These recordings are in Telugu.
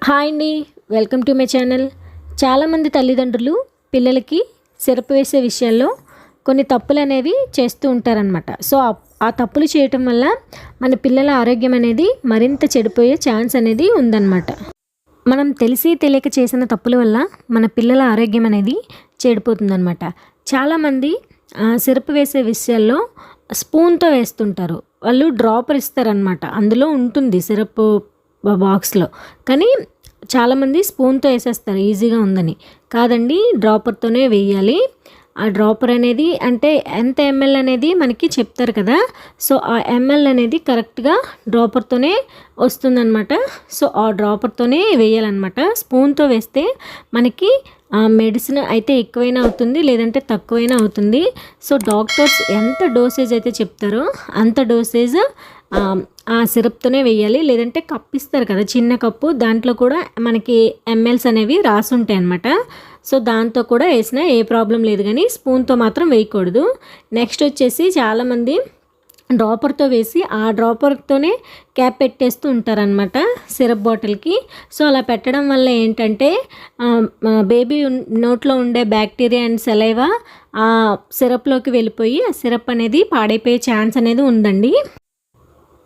హాయ్ అండి, వెల్కమ్ టు మై ఛానల్. చాలామంది తల్లిదండ్రులు పిల్లలకి సిరప్ వేసే విషయాల్లో కొన్ని తప్పులు అనేవి చేస్తూ ఉంటారనమాట. సో ఆ తప్పులు చేయటం వల్ల మన పిల్లల ఆరోగ్యం అనేది మరింత చెడిపోయే ఛాన్స్ అనేది ఉందన్నమాట. మనం తెలిసి తెలియక చేసిన తప్పుల వల్ల మన పిల్లల ఆరోగ్యం అనేది చెడిపోతుందన్నమాట. చాలామంది సిరప్ వేసే విషయాల్లో స్పూన్తో వేస్తుంటారు. వాళ్ళు డ్రాపర్ ఇస్తారనమాట, అందులో ఉంటుంది సిరప్ బాక్స్లో. కానీ చాలామంది స్పూన్తో వేసేస్తారు ఈజీగా ఉందని. కాదండి, డ్రాపర్తోనే వేయాలి. ఆ డ్రాపర్ అనేది అంటే ఎంత ఎంఎల్ అనేది మనకి చెప్తారు కదా. సో ఆ ఎంఎల్ అనేది కరెక్ట్గా డ్రాపర్తోనే వస్తుందన్నమాట. సో ఆ డ్రాపర్తోనే వేయాలన్నమాట. స్పూన్తో వేస్తే మనకి మెడిసిన్ అయితే ఎక్కువైనా అవుతుంది, లేదంటే తక్కువైనా అవుతుంది. సో డాక్టర్స్ ఎంత డోసేజ్ అయితే చెప్తారో అంత డోసేజ్ ఆ సిరప్తోనే వేయాలి. లేదంటే కప్ ఇస్తారు కదా, చిన్న కప్పు, దాంట్లో కూడా మనకి ఎంఎల్స్ అనేవి రాసుంటాయి అన్నమాట. సో దాంతో కూడా వేసినా ఏ ప్రాబ్లం లేదు, కానీ స్పూన్తో మాత్రం వేయకూడదు. నెక్స్ట్ వచ్చేసి చాలామంది డ్రాపర్తో వేసి ఆ డ్రాపర్తోనే క్యాప్ పెట్టేస్తూ ఉంటారనమాట సిరప్ బాటిల్కి. సో అలా పెట్టడం వల్ల ఏంటంటే బేబీ నోట్లో ఉండే బ్యాక్టీరియా అండ్ సెలైవా ఆ సిరప్లోకి వెళ్ళిపోయి ఆ సిరప్ అనేది పాడైపోయే ఛాన్స్ అనేది ఉందండి.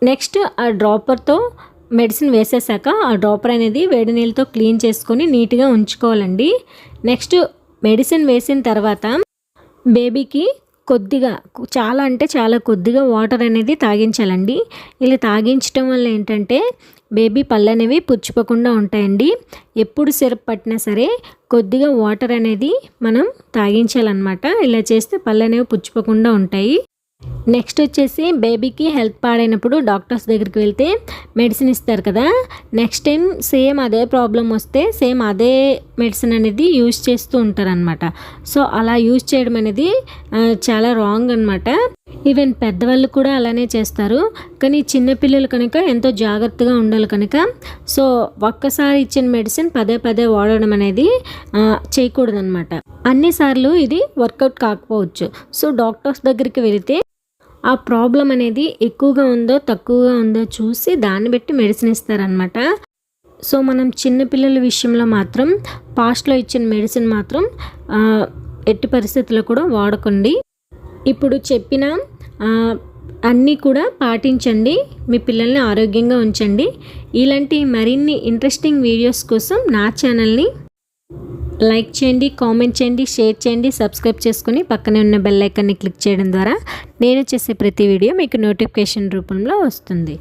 నెక్స్ట్ ఆ డ్రాపర్తో మెడిసిన్ వేసేసాక ఆ డ్రాపర్ అనేది వేడి నీళ్ళతో క్లీన్ చేసుకొని నీట్గా ఉంచుకోవాలండి. నెక్స్ట్ మెడిసిన్ వేసిన తర్వాత బేబీకి కొద్దిగా, చాలా అంటే చాలా కొద్దిగా వాటర్ అనేది తాగించాలండి. ఇలా తాగించడం వల్ల ఏంటంటే బేబీ పళ్ళు అనేవి పుచ్చిపోకుండా ఉంటాయండి. ఎప్పుడు సిరప్ పట్టినా సరే కొద్దిగా వాటర్ అనేది మనం తాగించాలన్నమాట. ఇలా చేస్తే పళ్ళు అనేవి పుచ్చిపోకుండా ఉంటాయి. నెక్స్ట్ వచ్చేసి బేబీకి హెల్త్ పాడైనప్పుడు డాక్టర్స్ దగ్గరికి వెళ్తే మెడిసిన్ ఇస్తారు కదా. నెక్స్ట్ టైం సేమ్ అదే ప్రాబ్లం వస్తే సేమ్ అదే మెడిసిన్ అనేది యూజ్ చేస్తూ ఉంటారనమాట. సో అలా యూజ్ చేయడం అనేది చాలా రాంగ్ అనమాట. ఈవెన్ పెద్దవాళ్ళు కూడా అలానే చేస్తారు. కానీ చిన్నపిల్లలు కనుక ఎంతో జాగ్రత్తగా ఉండాలి కనుక సో ఒక్కసారి ఇచ్చిన మెడిసిన్ పదే పదే వాడడం అనేది చేయకూడదు అనమాట. అన్నిసార్లు ఇది వర్కౌట్ కాకపోవచ్చు. సో డాక్టర్స్ దగ్గరికి వెళితే ఆ ప్రాబ్లం అనేది ఎక్కువగా ఉందో తక్కువగా ఉందో చూసి దాన్ని బట్టి మెడిసిన్ ఇస్తారనమాట. సో మనం చిన్నపిల్లల విషయంలో మాత్రం పాస్ట్లో ఇచ్చిన మెడిసిన్ మాత్రం ఎట్టి పరిస్థితుల్లో కూడా వాడకండి. ఇప్పుడు చెప్పిన అన్నీ కూడా పాటించండి, మీ పిల్లల్ని ఆరోగ్యంగా ఉంచండి. ఇలాంటి మరిన్ని ఇంట్రెస్టింగ్ వీడియోస్ కోసం నా ఛానల్ని లైక్ చేయండి, కామెంట్ చేయండి, షేర్ చేయండి, సబ్స్క్రైబ్ చేసుకుని పక్కనే ఉన్న బెల్ ఐకాన్ని క్లిక్ చేయడం ద్వారా నేను చేసే ప్రతి వీడియో మీకు నోటిఫికేషన్ రూపంలో వస్తుంది.